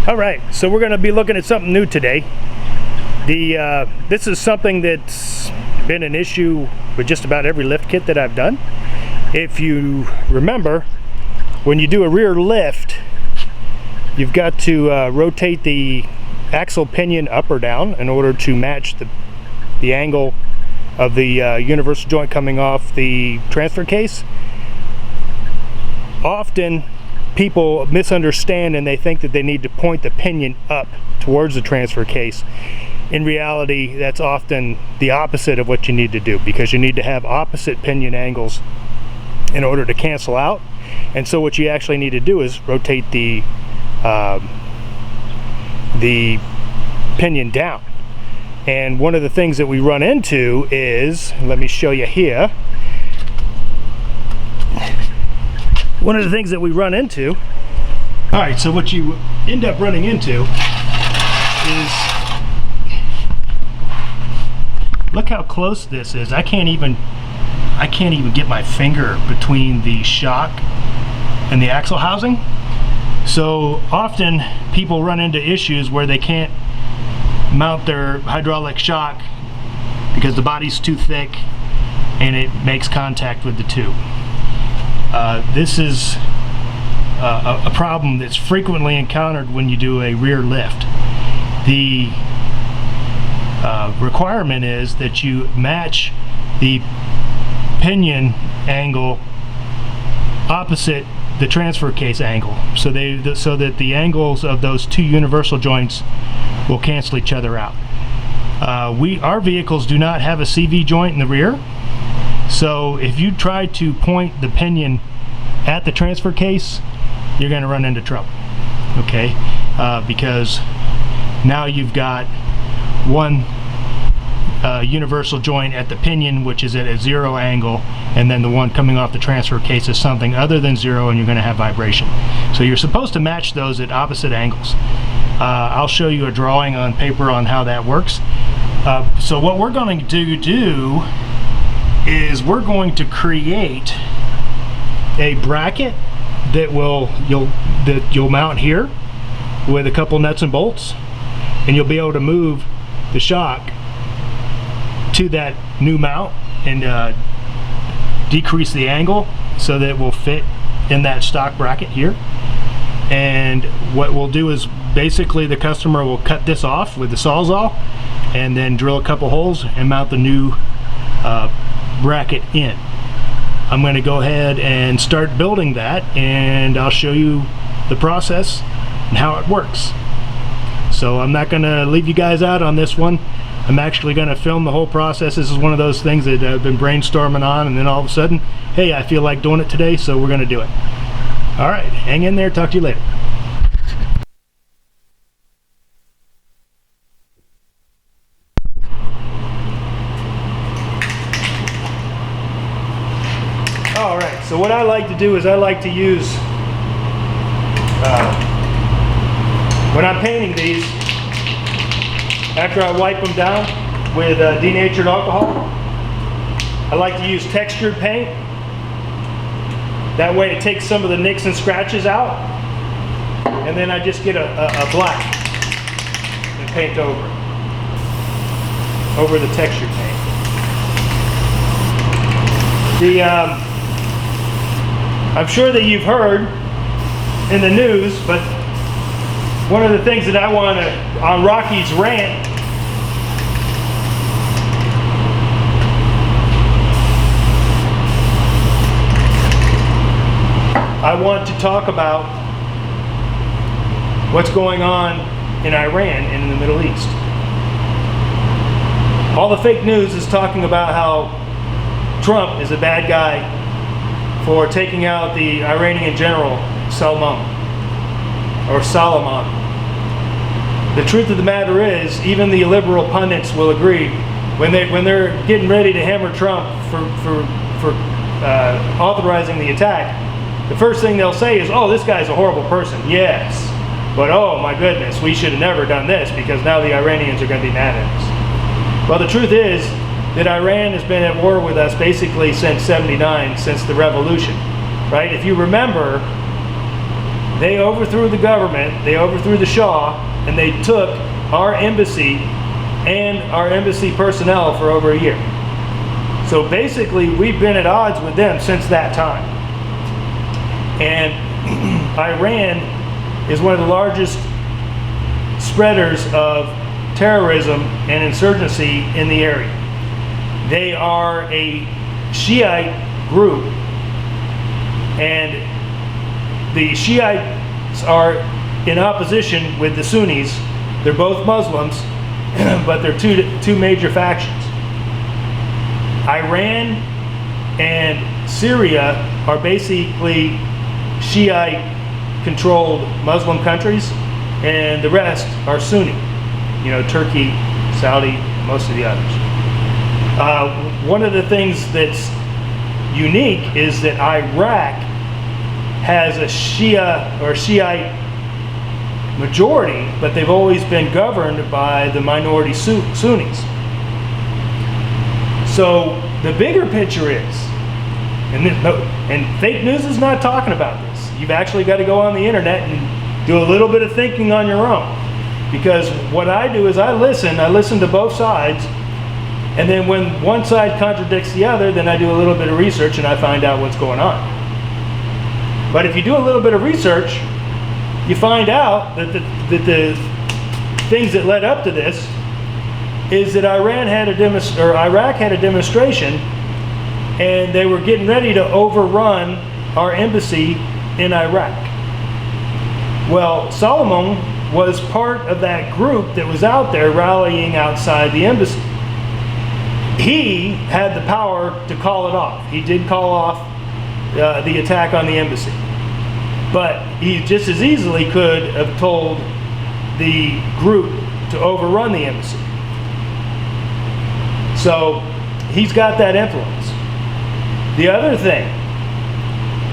All right, so we're going to be looking at something new today. This is something that's been an issue with just about every lift kit that I've done. If you remember, when you do a rear lift, you've got to rotate the axle pinion up or down in order to match the angle of the universal joint coming off the transfer case. Often people misunderstand and they think that they need to point the pinion up towards the transfer case. In reality, that's often the opposite of what you need to do, because you need to have opposite pinion angles in order to cancel out. And so what you actually need to do is rotate the pinion down. And one of the things that we run into is, let me show you here. One of the things that we run into, all right, so what you end up running into is, look how close this is. I can't even get my finger between the shock and the axle housing. So often people run into issues where they can't mount their hydraulic shock because the body's too thick and it makes contact with the tube. This is a problem that's frequently encountered when you do a rear lift. The requirement is that you match the pinion angle opposite the transfer case angle, so that the angles of those two universal joints will cancel each other out. Our vehicles do not have a CV joint in the rear, so if you try to point the pinion at the transfer case, you're going to run into trouble, okay? Because now you've got one universal joint at the pinion, which is at a zero angle, and then the one coming off the transfer case is something other than zero, and you're going to have vibration. So you're supposed to match those at opposite angles. I'll show you a drawing on paper on how that works. So what we're going to do is we're going to create a bracket that you'll mount here with a couple nuts and bolts, and you'll be able to move the shock to that new mount and decrease the angle so that it will fit in that stock bracket here. And what we'll do is basically the customer will cut this off with the Sawzall and then drill a couple holes and mount the new bracket in. I'm going to go ahead and start building that, and I'll show you the process and how it works. So I'm not going to leave you guys out on this one. I'm actually going to film the whole process. This is one of those things that I've been brainstorming on, and then all of a sudden, hey, I feel like doing it today, so we're going to do it. All right, hang in there. Talk to you later. All right, so what I like to do is I like to use, when I'm painting these, after I wipe them down with denatured alcohol, I like to use textured paint. That way it takes some of the nicks and scratches out, and then I just get a black and paint over the textured paint. I'm sure that you've heard in the news, but one of the things that I want to, on Rocky's rant, I want to talk about what's going on in Iran and in the Middle East. All the fake news is talking about how Trump is a bad guy for taking out the Iranian general Salman. The truth of the matter is, even the liberal pundits will agree, when they're getting ready to hammer Trump for authorizing the attack, the first thing they'll say is, oh, this guy's a horrible person. Yes, but oh my goodness, we should have never done this because now the Iranians are going to be mad at us. Well, the truth is that Iran has been at war with us basically since '79, since the revolution, right? If you remember, They overthrew the government, they overthrew the Shah, and they took our embassy and our embassy personnel for over a year. So basically, we've been at odds with them since that time. And Iran is one of the largest spreaders of terrorism and insurgency in the area. They are a Shiite group, and the Shiites are in opposition with the Sunnis. They're both Muslims, but they're two major factions. Iran and Syria are basically Shiite-controlled Muslim countries, and the rest are Sunni. You know, Turkey, Saudi, most of the others. One of the things that's unique is that Iraq has a Shia or Shiite majority, but they've always been governed by the minority Sunnis. So the bigger picture is, and fake news is not talking about this. You've actually got to go on the internet and do a little bit of thinking on your own. Because what I do is I listen to both sides, and then when one side contradicts the other, then I do a little bit of research and I find out what's going on. But if you do a little bit of research, you find out that the things that led up to this is that Iraq had a demonstration, and they were getting ready to overrun our embassy in Iraq. Well, Solomon was part of that group that was out there rallying outside the embassy. He had the power to call it off. He did call off the attack on the embassy. But he just as easily could have told the group to overrun the embassy. So he's got that influence. The other thing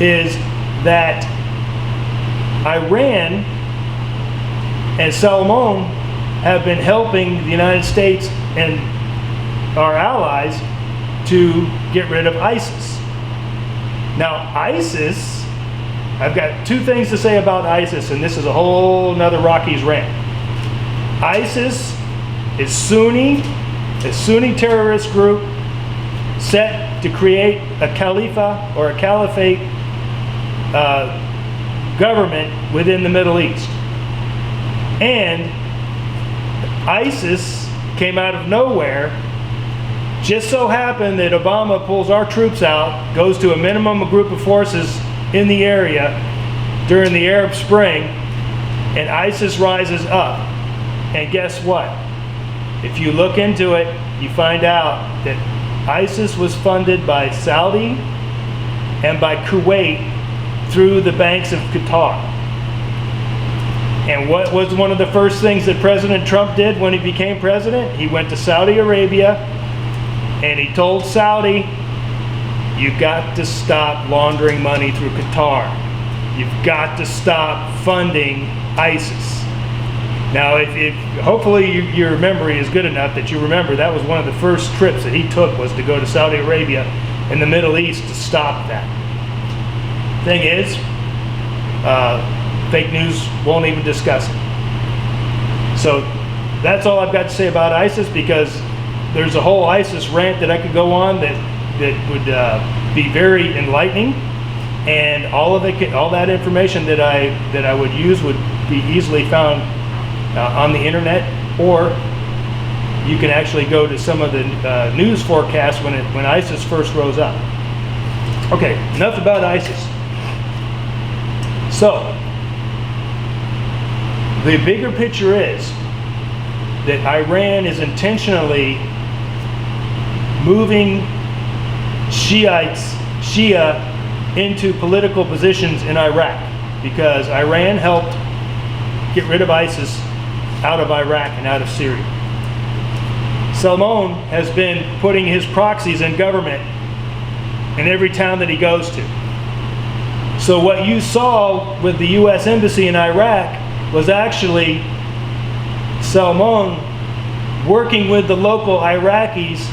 is that Iran and Solomon have been helping the United States and our allies to get rid of ISIS. Now, ISIS, I've got two things to say about ISIS, and this is a whole nother Rockies rant. ISIS is a Sunni terrorist group set to create a caliphate or a caliphate government within the Middle East. And ISIS came out of nowhere. Just so happened that Obama pulls our troops out, goes to a minimum group of forces in the area during the Arab Spring, and ISIS rises up. And guess what? If you look into it, you find out that ISIS was funded by Saudi and by Kuwait through the banks of Qatar. And what was one of the first things that President Trump did when he became president? He went to Saudi Arabia and he told Saudi, you've got to stop laundering money through Qatar. You've got to stop funding ISIS. Now, if hopefully your memory is good enough that you remember that was one of the first trips that he took, was to go to Saudi Arabia in the Middle East to stop that. Thing is, fake news won't even discuss it. So that's all I've got to say about ISIS, because there's a whole ISIS rant that I could go on that would be very enlightening, and all that information that I would use would be easily found on the internet, or you can actually go to some of the news forecasts when ISIS first rose up. Okay, enough about ISIS. So the bigger picture is that Iran is intentionally moving Shia into political positions in Iraq, because Iran helped get rid of ISIS out of Iraq and out of Syria. Salman has been putting his proxies in government in every town that he goes to. So what you saw with the U.S. Embassy in Iraq was actually Salman working with the local Iraqis,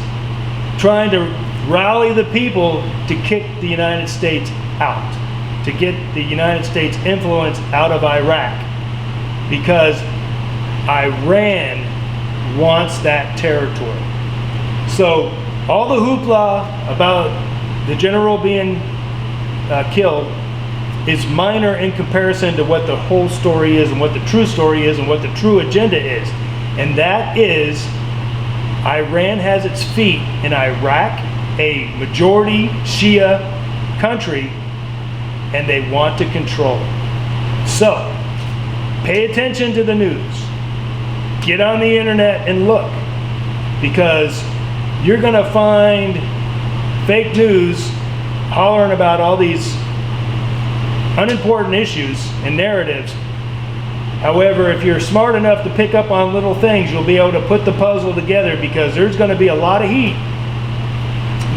trying to rally the people to kick the United States out. to get the United States influence out of Iraq, because Iran wants that territory. So all the hoopla about the general being killed is minor in comparison to what the whole story is and what the true story is and what the true agenda is. And that is, Iran has its feet in Iraq, a majority Shia country, and they want to control it. So pay attention to the news. Get on the internet and look, because you're going to find fake news hollering about all these unimportant issues and narratives. However, if you're smart enough to pick up on little things, you'll be able to put the puzzle together, because there's going to be a lot of heat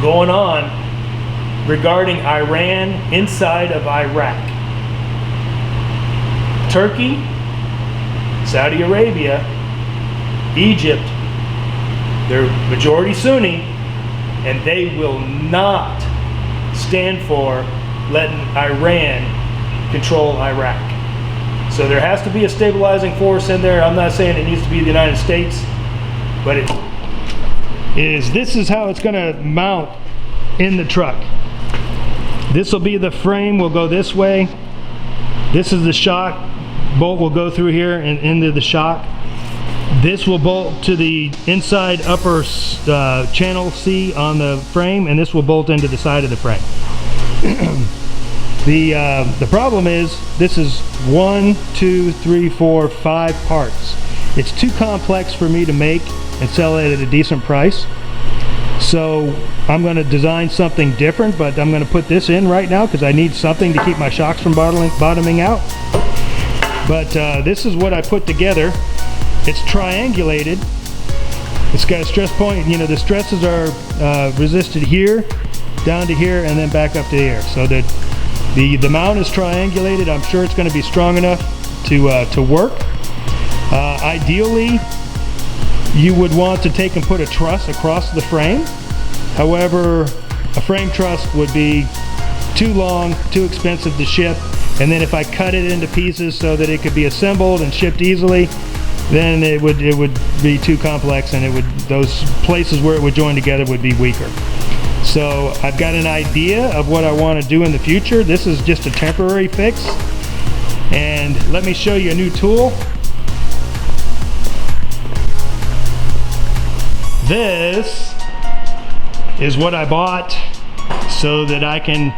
going on regarding Iran inside of Iraq. Turkey, Saudi Arabia, Egypt, they're majority Sunni, and they will not stand for letting Iran control Iraq. So there has to be a stabilizing force in there. I'm not saying it needs to be the United States, but this is how it's going to mount in the truck. This will be the frame, will go this way. This is the shock. Bolt will go through here and into the shock. This will bolt to the inside upper channel C on the frame, and this will bolt into the side of the frame. The problem is, this is 1, 2, 3, 4, 5 parts. It's too complex for me to make and sell it at a decent price. So I'm going to design something different, but I'm going to put this in right now because I need something to keep my shocks from bottoming out. But this is what I put together. It's triangulated. It's got a stress point. You know, the stresses are resisted here, down to here, and then back up to here. So that the mount is triangulated. I'm sure it's going to be strong enough to work. Ideally, you would want to take and put a truss across the frame. However, a frame truss would be too long, too expensive to ship. And then if I cut it into pieces so that it could be assembled and shipped easily, then it would be too complex, and those places where it would join together would be weaker. So I've got an idea of what I want to do in the future. This is just a temporary fix. And let me show you a new tool. This is what I bought so that I can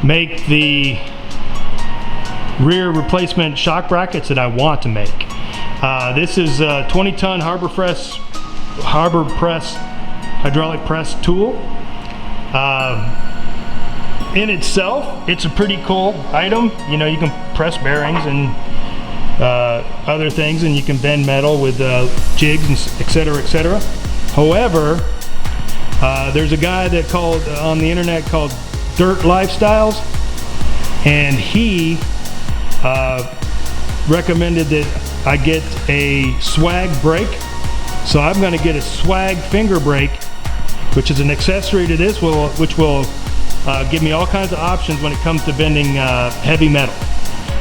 make the rear replacement shock brackets that I want to make. This is a 20-ton harbor press hydraulic press tool. In itself, it's a pretty cool item. You know, you can press bearings and other things, and you can bend metal with jigs, and etc., etc. However, there's a guy that on the internet called Dirt Lifestyles, and he recommended that I get a swag brake. So I'm going to get a swag finger brake, which is an accessory to this, which will give me all kinds of options when it comes to bending heavy metal.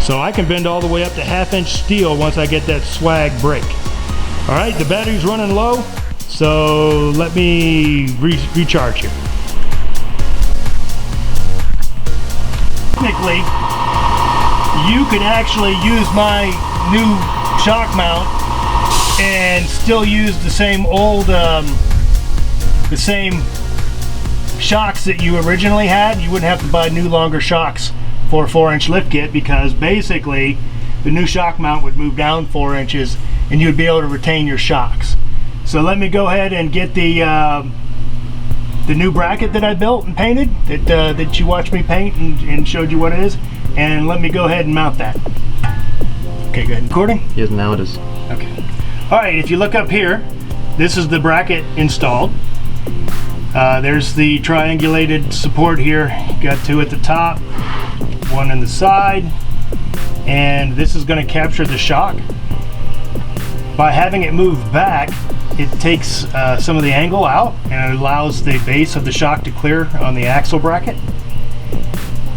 So I can bend all the way up to 1/2-inch steel once I get that swag brake. All right, the battery's running low, so let me recharge here. Technically, you could actually use my new shock mount and still use the same old, the same shocks that you originally had. You wouldn't have to buy new longer shocks for a 4-inch lift kit, because basically the new shock mount would move down 4 inches and you'd be able to retain your shocks. So let me go ahead and get the new bracket that I built and painted, that you watched me paint and showed you what it is, and let me go ahead and mount that. Okay, go ahead. Recording? Yes, now it is. Okay. All right, if you look up here, this is the bracket installed. There's the triangulated support here. Got 2 at the top, 1 in the side, and this is going to capture the shock. By having it move back, it takes some of the angle out, and it allows the base of the shock to clear on the axle bracket.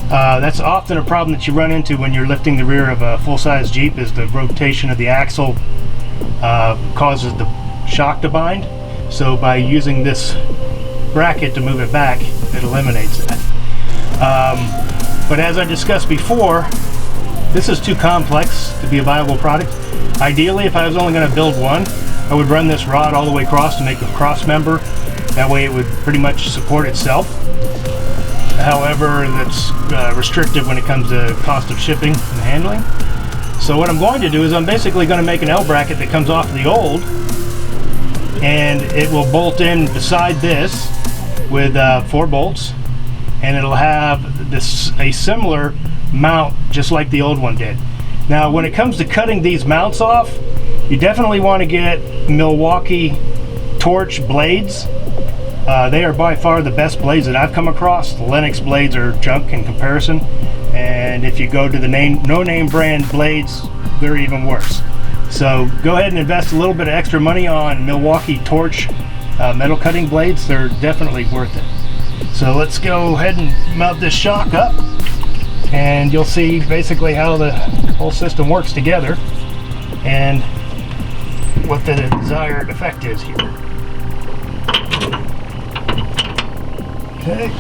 That's often a problem that you run into when you're lifting the rear of a full-size Jeep, is the rotation of the axle causes the shock to bind. So by using this bracket to move it back, it eliminates that. But as I discussed before, this is too complex to be a viable product. Ideally, if I was only going to build one, I would run this rod all the way across to make a cross member. That way it would pretty much support itself. However, that's restrictive when it comes to cost of shipping and handling. So what I'm going to do is I'm basically going to make an L bracket that comes off the old, and it will bolt in beside this with 4 bolts, and it'll have a similar mount just like the old one did. Now when it comes to cutting these mounts off, you definitely want to get Milwaukee torch blades. They are by far the best blades that I've come across. The Lennox blades are junk in comparison, and if you go to the no-name brand blades, they're even worse. So go ahead and invest a little bit of extra money on Milwaukee torch metal cutting blades. They're definitely worth it. So let's go ahead and mount this shock up, and you'll see basically how the whole system works together and what the desired effect is here. Okay.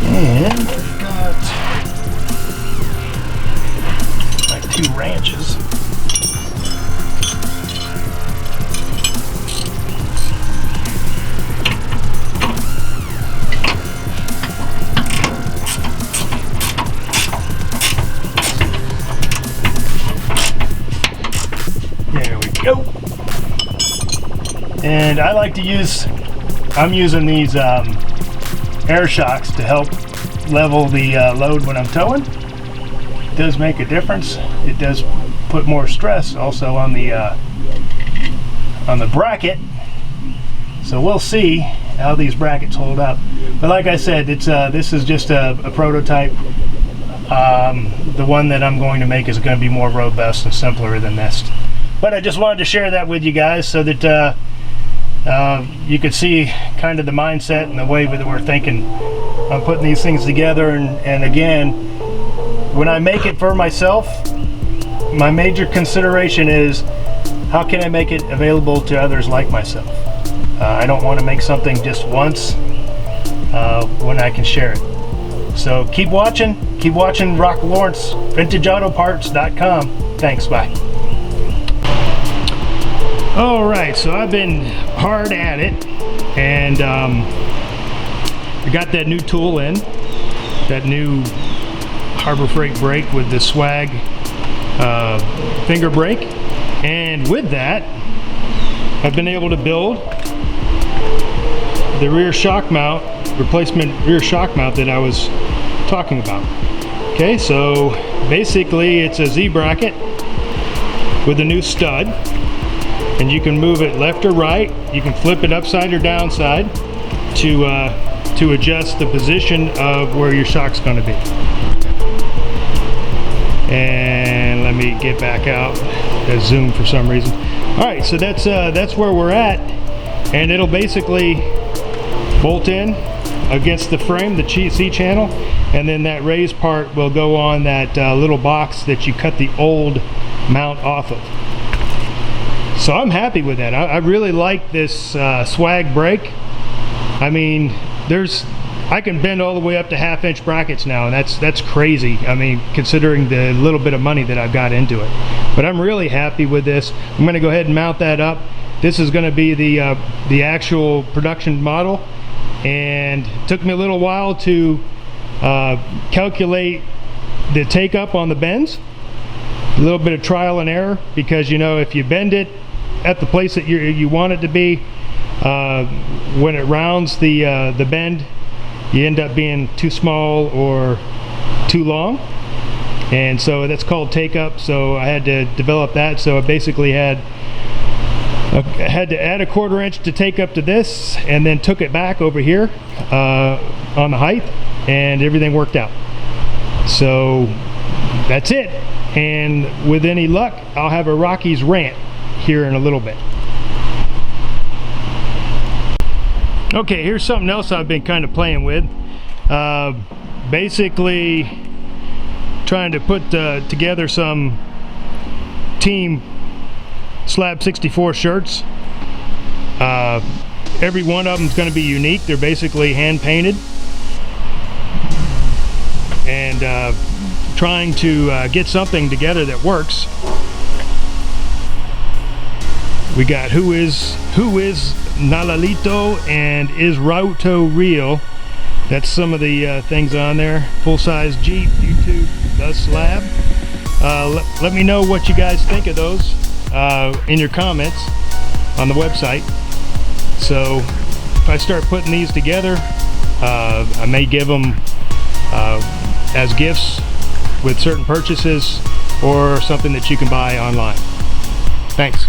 And I've got my 2 wrenches. There we go. And I like to I'm using these air shocks to help level the load when I'm towing. It does make a difference. It does put more stress also on the bracket. So we'll see how these brackets hold up. But like I said, it's this is just a prototype. The one that I'm going to make is going to be more robust and simpler than this. But I just wanted to share that with you guys so that you could see kind of the mindset and the way that we're thinking on putting these things together. And again, when I make it for myself, my major consideration is how can I make it available to others like myself. I don't want to make something just once when I can share it. So keep watching Rock Lawrence, vintageautoparts.com. Thanks, bye. Alright, so I've been hard at it, and I got that new tool in, that new Harbor Freight brake with the swag finger brake, and with that I've been able to build the rear shock mount, replacement rear shock mount that I was talking about. Okay, so basically it's a Z bracket with a new stud, and you can move it left or right. You can flip it upside or downside to adjust the position of where your shock's going to be. And let me get back out. Got zoom for some reason. All right, so that's where we're at, and it'll basically bolt in against the frame, the C channel, and then that raised part will go on that little box that you cut the old mount off of. So I'm happy with that. I really like this swag brake. I mean, I can bend all the way up to 1/2-inch brackets now, and that's crazy. I mean, considering the little bit of money that I've got into it. But I'm really happy with this. I'm going to go ahead and mount that up. This is going to be the actual production model, and it took me a little while to calculate the take up on the bends. A little bit of trial and error, because you know, if you bend it at the place that you want it to be, when it rounds the bend, you end up being too small or too long, and so that's called take up. So I had to develop that. So I basically had to add a 1/4 inch to take up to this, and then took it back over here on the height, and everything worked out. So that's it. and with any luck I'll have a Rockies rant here in a little bit. Okay, here's something else I've been kind of playing with. Basically trying to put together some team Slab 64 shirts. Every one of them is going to be unique. They're basically hand painted, and trying to get something together that works. We got who is Nalalito and is Rauto real. That's some of the things on there. Full-size Jeep, YouTube, the Slab. Let me know what you guys think of those in your comments on the website. So if I start putting these together, I may give them as gifts with certain purchases, or something that you can buy online. Thanks.